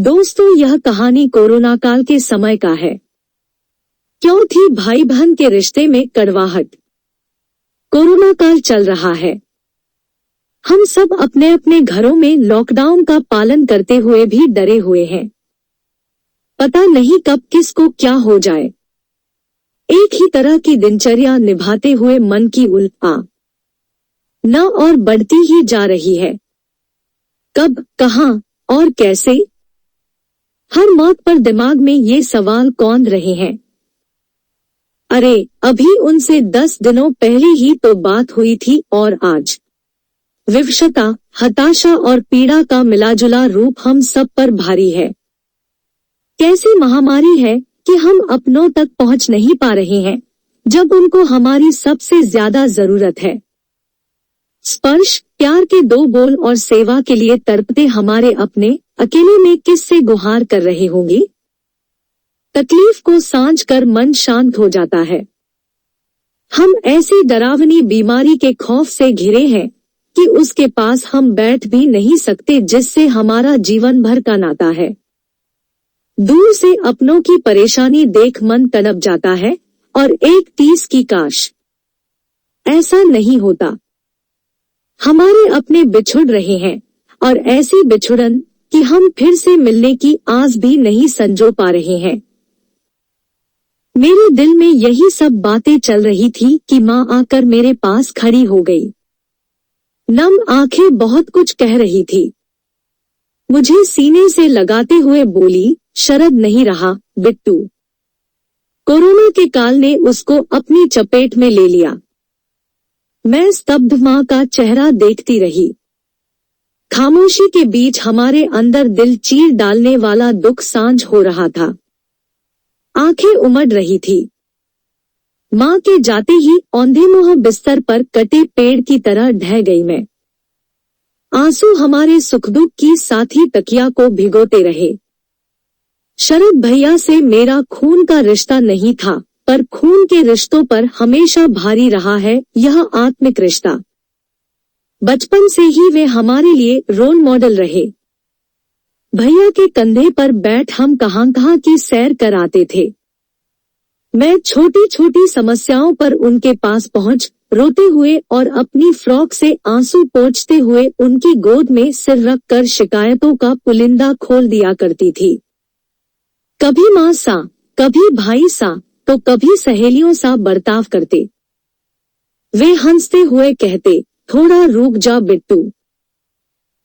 दोस्तों, यह कहानी कोरोना काल के समय का है। क्यों थी भाई बहन के रिश्ते में कड़वाहट? कोरोना काल चल रहा है। हम सब अपने अपने घरों में लॉकडाउन का पालन करते हुए भी डरे हुए हैं। पता नहीं कब किसको क्या हो जाए। एक ही तरह की दिनचर्या निभाते हुए मन की उलझन न और बढ़ती ही जा रही है। कब, कहां और कैसे? हर मौत पर दिमाग में ये सवाल कौंध रहे हैं। अरे, अभी उनसे 10 दिनों पहले ही तो बात हुई थी और आज विवशता, हताशा और पीड़ा का मिलाजुला रूप हम सब पर भारी है। कैसी महामारी है कि हम अपनों तक पहुंच नहीं पा रहे हैं जब उनको हमारी सबसे ज्यादा जरूरत है। स्पर्श, प्यार के 2 बोल और सेवा के लिए तड़पते हमारे अपने अकेले में किससे गुहार कर रहे होंगे? तकलीफ को सांझ कर मन शांत हो जाता है। हम ऐसी डरावनी बीमारी के खौफ से घिरे हैं कि उसके पास हम बैठ भी नहीं सकते जिससे हमारा जीवन भर का नाता है। दूर से अपनों की परेशानी देख मन तड़प जाता है और एक टीस की काश ऐसा नहीं होता। हमारे अपने बिछुड़ रहे हैं और ऐसी बिछुड़न कि हम फिर से मिलने की आस भी नहीं संजो पा रहे हैं। मेरे दिल में यही सब बातें चल रही थी कि माँ आकर मेरे पास खड़ी हो गई। नम आंखें बहुत कुछ कह रही थी। मुझे सीने से लगाते हुए बोली, शरद नहीं रहा बिट्टू। कोरोना के काल ने उसको अपनी चपेट में ले लिया। मैं स्तब्ध माँ का चेहरा देखती रही। खामोशी के बीच हमारे अंदर दिल चीर डालने वाला दुख सांझ हो रहा था। आंखें उमड़ रही थी। माँ के जाते ही औंधे मुंह बिस्तर पर कटे पेड़ की तरह ढह गई मैं। आंसू हमारे सुख दुख की साथी तकिया को भिगोते रहे। शरद भैया से मेरा खून का रिश्ता नहीं था, पर खून के रिश्तों पर हमेशा भारी रहा है यह आत्मिक रिश्ता। बचपन से ही वे हमारे लिए रोल मॉडल रहे। भैया के कंधे पर बैठ हम कहां की सैर कर आते थे। मैं छोटी छोटी समस्याओं पर उनके पास पहुंच रोते हुए और अपनी फ्रॉक से आंसू पोंछते हुए उनकी गोद में सिर रख कर शिकायतों का पुलिंदा खोल दिया करती थी। कभी माँ सा, कभी भाई सा, तो कभी सहेलियों सा बर्ताव करते। वे हंसते हुए कहते, थोड़ा रुक जा बिट्टू।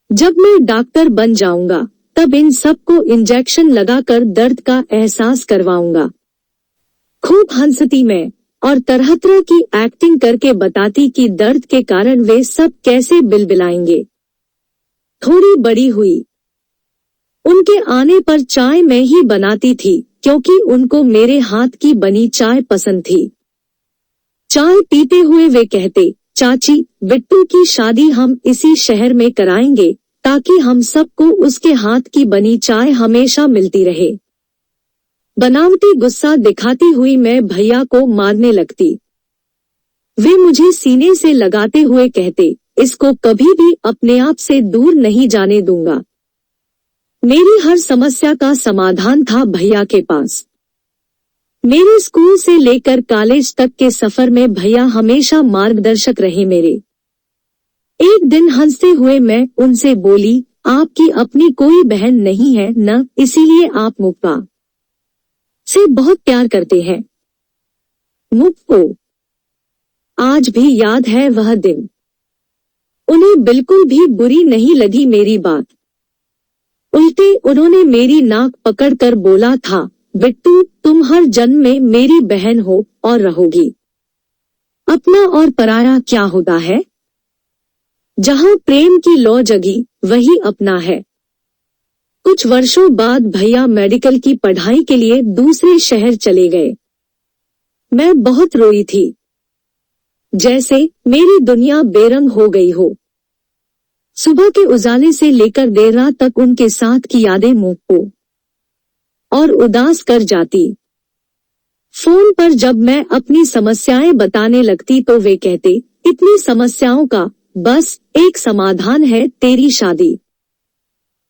जब मैं डॉक्टर बन जाऊंगा तब इन सबको इंजेक्शन लगाकर दर्द का एहसास करवाऊंगा। खूब हंसती मैं और तरह तरह की एक्टिंग करके बताती कि दर्द के कारण वे सब कैसे बिलबिलाएंगे। थोड़ी बड़ी हुई। उनके आने पर चाय मैं ही बनाती थी क्योंकि उनको मेरे हाथ की बनी चाय पसंद थी। चाय पीते हुए वे कहते, चाची, बिट्टू की शादी हम इसी शहर में कराएंगे ताकि हम सबको उसके हाथ की बनी चाय हमेशा मिलती रहे। बनावटी गुस्सा दिखाती हुई मैं भैया को मारने लगती। वे मुझे सीने से लगाते हुए कहते, इसको कभी भी अपने आप से दूर नहीं जाने दूंगा। मेरी हर समस्या का समाधान था भैया के पास। मेरे स्कूल से लेकर कॉलेज तक के सफर में भैया हमेशा मार्गदर्शक रहे मेरे। एक दिन हंसते हुए मैं उनसे बोली, आपकी अपनी कोई बहन नहीं है न, इसीलिए आप मुक्ता से बहुत प्यार करते हैं। मुक्ता को आज भी याद है वह दिन। उन्हें बिल्कुल भी बुरी नहीं लगी मेरी बात। उल्टे उन्होंने मेरी नाक पकड़कर बोला था, बिट्टू, तुम हर जन्म में मेरी बहन हो और रहोगी। अपना और पराया क्या होता है? जहां प्रेम की लौ जगी वही अपना है। कुछ वर्षों बाद भैया मेडिकल की पढ़ाई के लिए दूसरे शहर चले गए। मैं बहुत रोई थी, जैसे मेरी दुनिया बेरंग हो गई हो। सुबह के उजाले से लेकर देर रात तक उनके साथ की यादें मुझ को और उदास कर जाती। फोन पर जब मैं अपनी समस्याएं बताने लगती तो वे कहते, इतनी समस्याओं का बस एक समाधान है, तेरी शादी।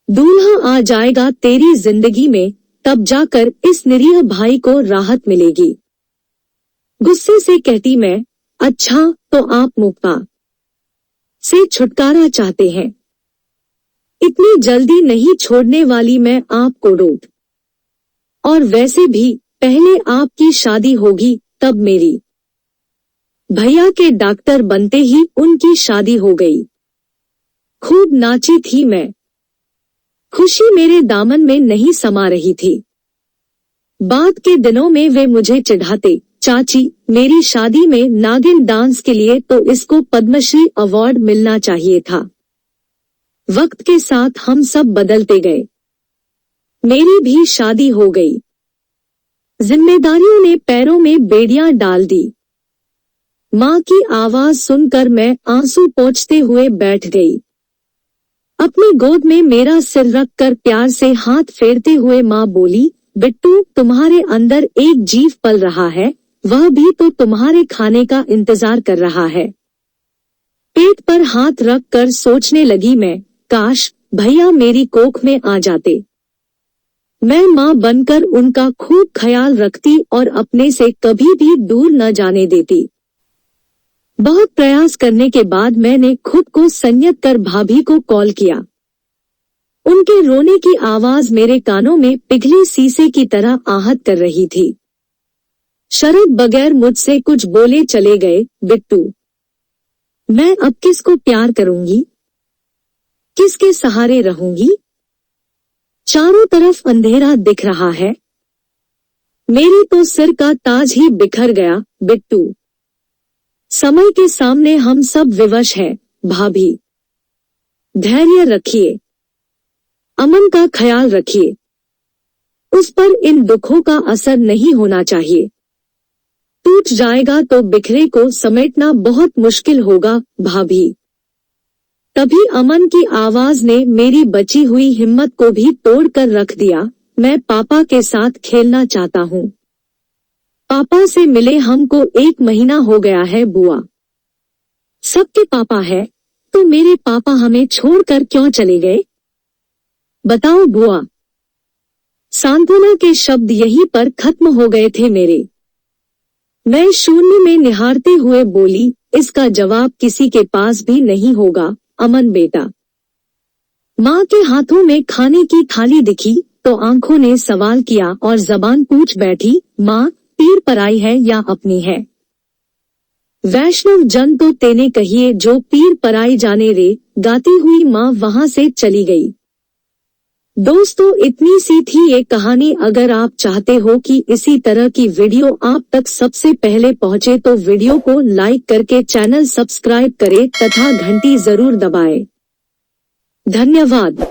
दूल्हा आ जाएगा तेरी जिंदगी में, तब जाकर इस निरीह भाई को राहत मिलेगी। गुस्से से कहती मैं, अच्छा तो आप मुक्ता से छुटकारा चाहते हैं। इतनी जल्दी नहीं छोड़ने वाली मैं आपको रोक। और वैसे भी पहले आपकी शादी होगी तब मेरी। भैया के डॉक्टर बनते ही उनकी शादी हो गई। खूब नाची थी मैं। खुशी मेरे दामन में नहीं समा रही थी। बाद के दिनों में वे मुझे चिढ़ाते, चाची मेरी शादी में नागिन डांस के लिए तो इसको पद्मश्री अवार्ड मिलना चाहिए था। वक्त के साथ हम सब बदलते गए। मेरी भी शादी हो गई। जिम्मेदारियों ने पैरों में बेड़ियां डाल दी। माँ की आवाज सुनकर मैं आंसू पोंछते हुए बैठ गई। अपनी गोद में मेरा सिर रखकर प्यार से हाथ फेरते हुए माँ बोली, बिट्टू तुम्हारे अंदर एक जीव पल रहा है, वह भी तो तुम्हारे खाने का इंतजार कर रहा है। पेट पर हाथ रखकर सोचने लगी मैं, काश भैया मेरी कोख में आ जाते। मैं माँ बनकर उनका खूब ख्याल रखती और अपने से कभी भी दूर न जाने देती। बहुत प्रयास करने के बाद मैंने खुद को संयत कर भाभी को कॉल किया। उनके रोने की आवाज मेरे कानों में पिघले शीशे की तरह आहत कर रही थी। शरद बगैर मुझसे कुछ बोले चले गए, बिट्टू मैं अब किसको प्यार करूंगी, किसके सहारे रहूंगी? चारों तरफ अंधेरा दिख रहा है। मेरे तो सिर का ताज ही बिखर गया। बिट्टू समय के सामने हम सब विवश हैं। भाभी धैर्य रखिए, अमन का ख्याल रखिए, उस पर इन दुखों का असर नहीं होना चाहिए। टूट जाएगा तो बिखरे को समेटना बहुत मुश्किल होगा भाभी। तभी अमन की आवाज ने मेरी बची हुई हिम्मत को भी तोड़ कर रख दिया। मैं पापा के साथ खेलना चाहता हूँ। पापा से मिले हमको 1 महीना हो गया है बुआ। सबके पापा है, तो मेरे पापा हमें छोड़कर क्यों चले गए? बताओ बुआ। सांत्वना के शब्द यहीं पर खत्म हो गए थे मेरे। मैं शून्य में निहारते हुए बोली, इसका जवाब किसी के पास भी नहीं होगा अमन बेटा। माँ के हाथों में खाने की थाली दिखी तो आंखों ने सवाल किया और जबान पूछ बैठी, माँ पीर पराई है या अपनी है? वैष्णव जन तो तेने कहिए जो पीर पराई जाने रे, गाती हुई माँ वहां से चली गई। दोस्तों इतनी सी थी ये कहानी। अगर आप चाहते हो कि इसी तरह की वीडियो आप तक सबसे पहले पहुंचे तो वीडियो को लाइक करके चैनल सब्सक्राइब करें तथा घंटी जरूर दबाएं। धन्यवाद।